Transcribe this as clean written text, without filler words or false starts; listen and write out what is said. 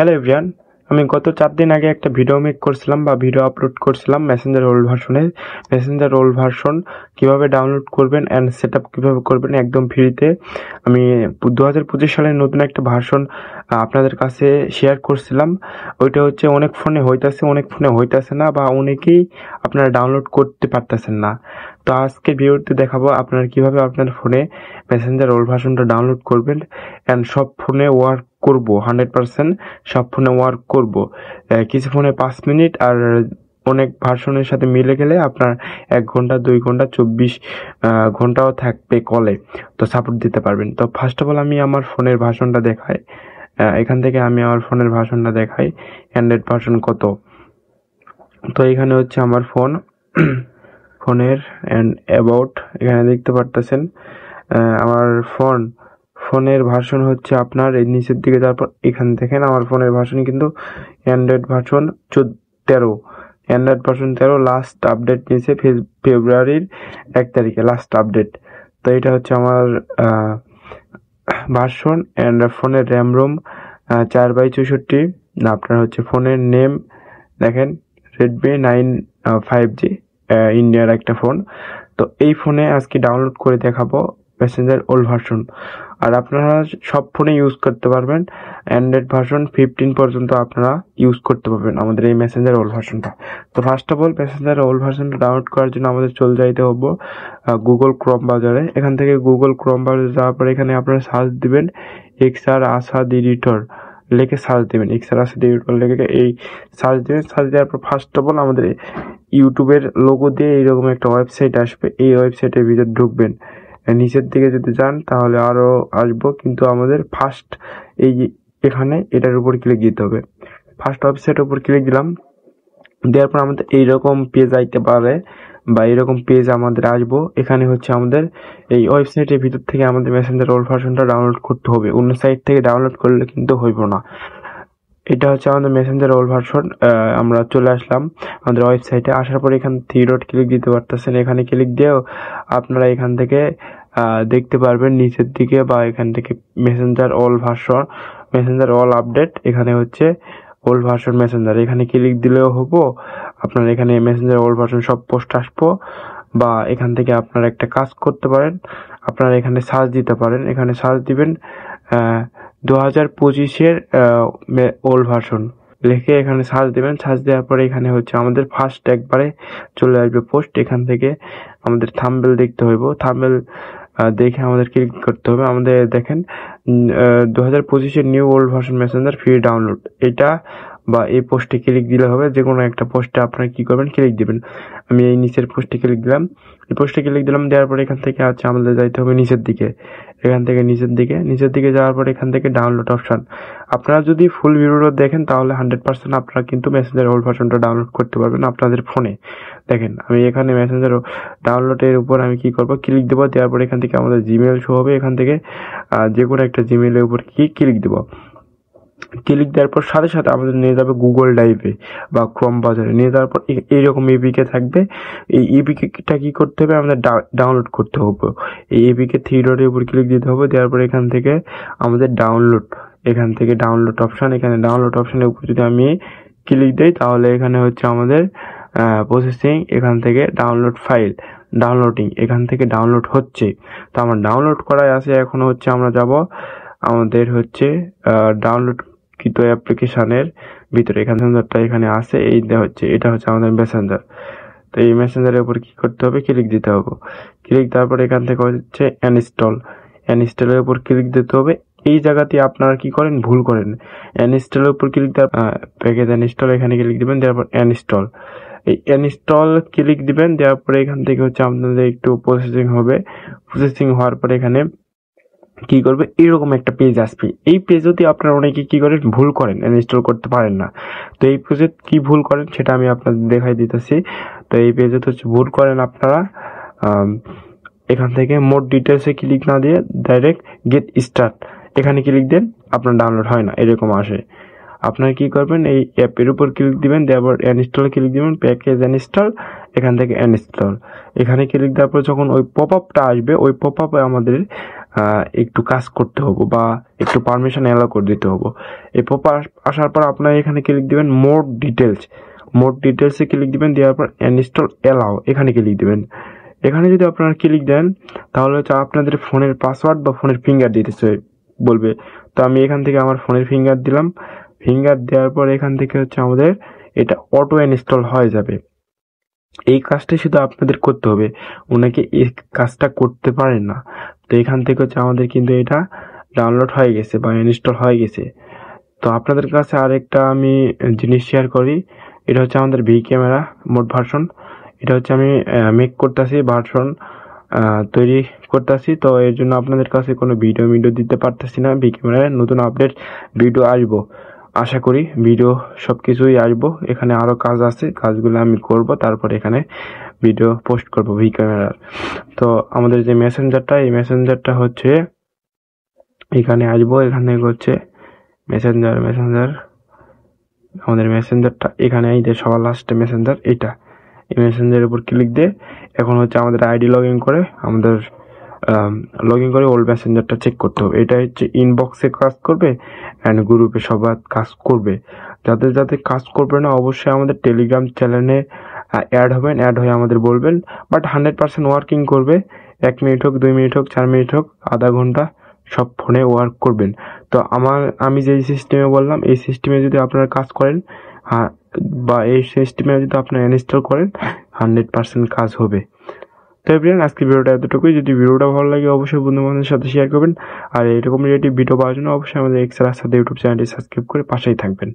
Hello everyone, আমি গত 4 দিন আগে একটা ভিডিও মেক করছিলাম বা ভিডিও আপলোড করছিলাম মেসেঞ্জার ওল্ড ভার্সনে। মেসেঞ্জার ওল্ড ভার্সন কীভাবে ডাউনলোড করবেন অ্যান্ড সেট আপ কীভাবে করবেন একদম ফ্রিতে। আমি 2025 সালের নতুন একটা ভার্সন আপনাদের কাছে শেয়ার করছিলাম। ওইটা হচ্ছে অনেক ফোনে হইতাছে না বা অনেকেই আপনারা ডাউনলোড করতে পারতেছেন না। তো আজকে ভিডিওতে দেখাবো আপনারা কীভাবে আপনার ফোনে মেসেঞ্জার ওল্ড ভার্সনটা ডাউনলোড করবেন অ্যান্ড সব ফোনে ওয়ার্ক করব 100%। সব ফোনে ওয়ার্ক করব, কিছু ফোনে 5 মিনিট আর অনেক ভার্সনের সাথে মিলে গেলে আপনার 1 ঘন্টা 2 ঘন্টা 24 ঘন্টাও থাকবে কলে, তো সাপোর্ট দিতে পারবেন। তো ফার্স্ট অফ অল আমি আমার ফোনের ভার্সনটা দেখাই। এখান থেকে আমি আমার ফোনের ভার্সনটা দেখাই অ্যান্ড্রয়েড ভার্সন কত। তো এখানে হচ্ছে আমার ফোনের অ্যান্ড অ্যাবাউট, এখানে দেখতে পারতেছেন আমার ফোনের ভার্সন হচ্ছে আপনার এই নিচের দিকে। তারপর এখান থেকে আমার ফোনের ভার্সন কিন্তু Android version 13, Android version 13 last update নিয়েছে ফেব্রুয়ারির 1 তারিখে লাস্ট আপডেট। তো এটা হচ্ছে আমার ভার্সন অ্যান্ড ফোনের র্যাম রোম 4/64। আপনার হচ্ছে ফোনের নেম দেখেন রেডমি 9 5G, ইন্ডিয়ার একটা ফোন। তো এই ফোনে আজকে ডাউনলোড করে দেখাবো মেসেঞ্জার ওল্ড ভার্সন। আর আপনারা সব ফোনে ইউজ করতে পারবেন, অ্যান্ড্রয়েড ভার্সন 15 পর্যন্ত আপনারা ইউজ করতে পারবেন আমাদের এই মেসেঞ্জার ওল্ড ভার্সনটা। তো first of all messenger old ভার্সনটা ডাউনলোড করার জন্য আমাদের চলে যাইতে হবে গুগল ক্রোম ব্রাউজারে। এখান থেকে গুগল ক্রোম ব্রাউজারে যাওয়ার পরে এখানে আপনারা সার্চ দিবেন এক্সআর আসাদ এডিটর লিখে সার্চ দেবেন। এক্সআর আসাদ এডিটর লিখে এই সার্চ দেবেন। সার্চ দেওয়ার পর ফার্স্ট অফ অল আমাদের ইউটিউবের লোগো দিয়ে এইরকম একটা ওয়েবসাইট আসবে। এই ওয়েবসাইটের ভিতর ঢুকবেন। নিচের দিকে যদি যান তাহলে আরও আসবো, কিন্তু আমাদের ফার্স্ট এখানে এটার উপর ক্লিক দিতে হবে। ফার্স্ট ওয়েবসাইটের উপর ক্লিক দিলাম, দেওয়ার পর আমাদের এইরকম পেজ আইতে পারে বা এরকম পেজ আমাদের আসবো। এখানে হচ্ছে আমাদের এই ওয়েবসাইটের ভিতর থেকে আমাদের মেসেঞ্জার ওল্ড ভার্সনটা ডাউনলোড করতে হবে, অন্য সাইট থেকে ডাউনলোড করলে কিন্তু হইব না। এটা হচ্ছে আমাদের মেসেঞ্জার ওল্ড ভার্সন। আমরা চলে আসলাম আমাদের ওয়েবসাইটে। আসার পর এখানে 3 ডট ক্লিক দিতে পারতেছেন। এখানে ক্লিক দিয়েও আপনারা এখান থেকে দেখতে পারবেন নিচের দিকে, বা এখান থেকে Messenger old version, Messenger all update, এখানে হচ্ছে ওল্ড ভার্সন মেসেঞ্জার। এখানে ক্লিক দিলেও হবো। আপনার এখানে মেসেঞ্জার ওল্ড ভার্সন সব পোস্ট আসবো, বা এখান থেকে আপনারা একটা কাজ করতে পারেন, আপনারা এখানে সার্চ দিতে পারেন। এখানে সার্চ দিবেন 2025-এর ওল্ড ভার্সন লিখে এখানে সার্চ দেবেন। সার্চ দেওয়ার পরে এখানে হচ্ছে আমাদের ফার্স্ট একবারে চলে আসবে পোস্ট। এখান থেকে আমাদের থাম্বনেল দেখতে হইব। থাম্বনেল দেখে আমাদের ক্লিক করতে হবে। আমাদের দেখেন 2025-এর new old version messenger free download, এটা বা এই পোস্টে ক্লিক দিলে হবে। যে কোনো একটা পোস্টে আপনারা কি করবেন, ক্লিক দিবেন। আমি এই নিচের পোস্টে ক্লিক দিলাম। এই পোস্টে ক্লিক দিলাম, দেওয়ার পরে এখান থেকে হচ্ছে আমাদের যাইতে হবে নিচের দিকে। এখান থেকে নিচের দিকে যাওয়ার পরে এখান থেকে ডাউনলোড অপশন। আপনারা যদি ফুল ভিডিওটা দেখেন তাহলে 100% আপনারা কিন্তু মেসেঞ্জার ওল্ড ভার্সনটা ডাউনলোড করতে পারবেন আপনাদের ফোনে। দেখেন আমি এখানে মেসেঞ্জার ডাউনলোডের উপর আমি কি করব, ক্লিক দেবো। দেওয়ার পরে এখান থেকে আমাদের জিমেল শো হবে। এখান থেকে যে কোনো একটা জিমেলের উপর ক্লিক দেবো। ক্লিক দেওয়ার পর সাথে সাথে আমাদের নিয়ে যাবে গুগল ড্রাইভে বা ক্রোম ব্রাউজারে। নিয়ে যাওয়ার পর এইরকম এপিকে থাকবে। এই এপিকেটা কি করতে হবে, আমাদের ডাউনলোড করতে হবে। এই এপিকে 3 ডটের উপর ক্লিক দিতে হবে। দেওয়ার পর এখান থেকে আমাদের ডাউনলোড, এখান থেকে ডাউনলোড অপশান, এখানে ডাউনলোড অপশানের উপর যদি আমি ক্লিক দিই তাহলে এখানে হচ্ছে আমাদের প্রসেসিং, এখান থেকে ডাউনলোড ফাইল ডাউনলোডিং, এখান থেকে ডাউনলোড হচ্ছে। তো আমার ডাউনলোড করাই আছে। এখন হচ্ছে আমরা যাব আমাদের হচ্ছে ডাউনলোড কৃত অ্যাপ্লিকেশনের ভিতরে। এখানে আছে, এটা হচ্ছে আমাদের মেসেঞ্জার। তো এই মেসেঞ্জারের উপর কি করতে হবে, ক্লিক দিতে হবে। ক্লিক দেওয়ার পর এখান থেকে হচ্ছে ইনস্টলের উপর ক্লিক দিতে হবে। এই জায়গাতে আপনারা কি করেন, ভুল করেন। ইনস্টলের উপর ক্লিক দেওয়ার প্যাকেজ ইনস্টল, এখানে ক্লিক দিবেন। দেওয়ার পর ইনস্টল, এই ইনস্টল ক্লিক দিবেন। দেওয়ার পরে এখান থেকে হচ্ছে আপনাদের একটু প্রসেসিং হবে। প্রসেসিং হওয়ার পরে এখানে কি করবে, এরকম একটা পেজ আসবে। এই পেজ যদি আপনারা অনেকে কি করেন, ভুল করেন, ইনস্টল করতে পারেন না। তো এই পেজে কি ভুল করেন সেটা আমি আপনাদের দেখাই দিতেছি। তো এই পেজে তো ভুল করেন আপনারা এখান থেকে মোর ডিটেলসে ক্লিক না দিয়ে ডাইরেক্ট গেট স্টার্ট এখানে ক্লিক দেন, আপনার ডাউনলোড হয় না, এরকম আসে। আপনারা কি করবেন, এই অ্যাপের উপর ক্লিক দিবেন। দেওয়ার ইনস্টল ক্লিক দিবেন, প্যাকেজ ইনস্টল, এখান থেকে ইনস্টল, এখানে ক্লিক দেওয়ার পর যখন ওই পপ আপটা আসবে, ওই পপ আপে আমাদের একটু কাজ করতে হবে বা একটু পারমিশন অ্যালাউ করে দিতে হবে। এই পপআপ আসার পর আপনার এখানে ক্লিক দিবেন মোর ডিটেলসে ক্লিক দিবেন, দেওয়ার পর ইনস্টল অ্যালাউ এখানে ক্লিক দিবেন। এখানে যদি আপনারা ক্লিক দেন তাহলে হচ্ছে আপনাদের ফোনের পাসওয়ার্ড বা ফোনের ফিঙ্গার দিতে বলবে। তো আমি এখান থেকে আমার ফোনের ফিঙ্গার দিলাম। ফিঙ্গার দেওয়ার পর এখান থেকে হচ্ছে আমাদের এটা অটো ইনস্টল হয়ে যাবে। এই কাজটা শুধু আপনাদের করতে হবে, অনেকে এই কাজটা করতে পারেন না। তো এখান থেকে হচ্ছে আমাদের কিন্তু এটা ডাউনলোড হয়ে গেছে বা ইনস্টল হয়ে গেছে। তো আপনাদের কাছে আরেকটা আমি জিনিস শেয়ার করি, এটা হচ্ছে আমাদের ভি ক্যামেরা মোড ভার্সন। এটা হচ্ছে আমি মেক করতেছি, ভার্সন তৈরি করতেছি। তো এর জন্য আপনাদের কাছে কোনো ভিডিও দিতে পারতেছি না। ভি ক্যামেরায় নতুন আপডেট ভিডিও আসবো, আশা করি ভিডিও সব কিছুই আসবো। এখানে আরও কাজ আছে, কাজগুলো আমি করব, তারপর এখানে ভিডিও পোস্ট করব ভি ক্যামেরার। তো আমাদের যে মেসেঞ্জারটা, এই মেসেঞ্জারটা হচ্ছে এখানে আসবো। এখানে হচ্ছে মেসেঞ্জার আমাদের মেসেঞ্জারটা এখানে এই যে সবার লাস্টে মেসেঞ্জার, এইটা এই মেসেঞ্জারের উপর ক্লিক দিয়ে এখন হচ্ছে আমাদের আইডি লগ ইন করে ওল্ড মেসেঞ্জারটা চেক করতে হবে। এটা হচ্ছে ইনবক্সে কাজ করবে অ্যান্ড গ্রুপে সবার কাজ করবে। যাদের কাজ করবে না অবশ্যই আমাদের টেলিগ্রাম চ্যানেলে অ্যাড হবেন, অ্যাড হয়ে আমাদের বলবেন। বাট 100% ওয়ার্কিং করবে। 1 মিনিট হোক, 2 মিনিট হোক, 4 মিনিট হোক, আধা ঘন্টা সব ফোনে ওয়ার্ক করবেন। তো আমি যে সিস্টেমে বললাম এই সিস্টেমে যদি আপনারা কাজ করেন বা এই সিস্টেমে যদি আপনারা ইনস্টল করেন 100% কাজ হবে। তো এভরিওয়ান, আজকে ভিডিওটা এতটুকুই। যদি ভিডিওটা ভালো লাগে অবশ্যই বন্ধু-বান্ধবের সাথে শেয়ার করবেন। আর এরকম রিলেটিভ ভিডিও পাওয়ার জন্য অবশ্যই আমাদের এক্সের সাথে ইউটিউব চ্যানেলটি সাবস্ক্রাইব করে পাশেই থাকবেন।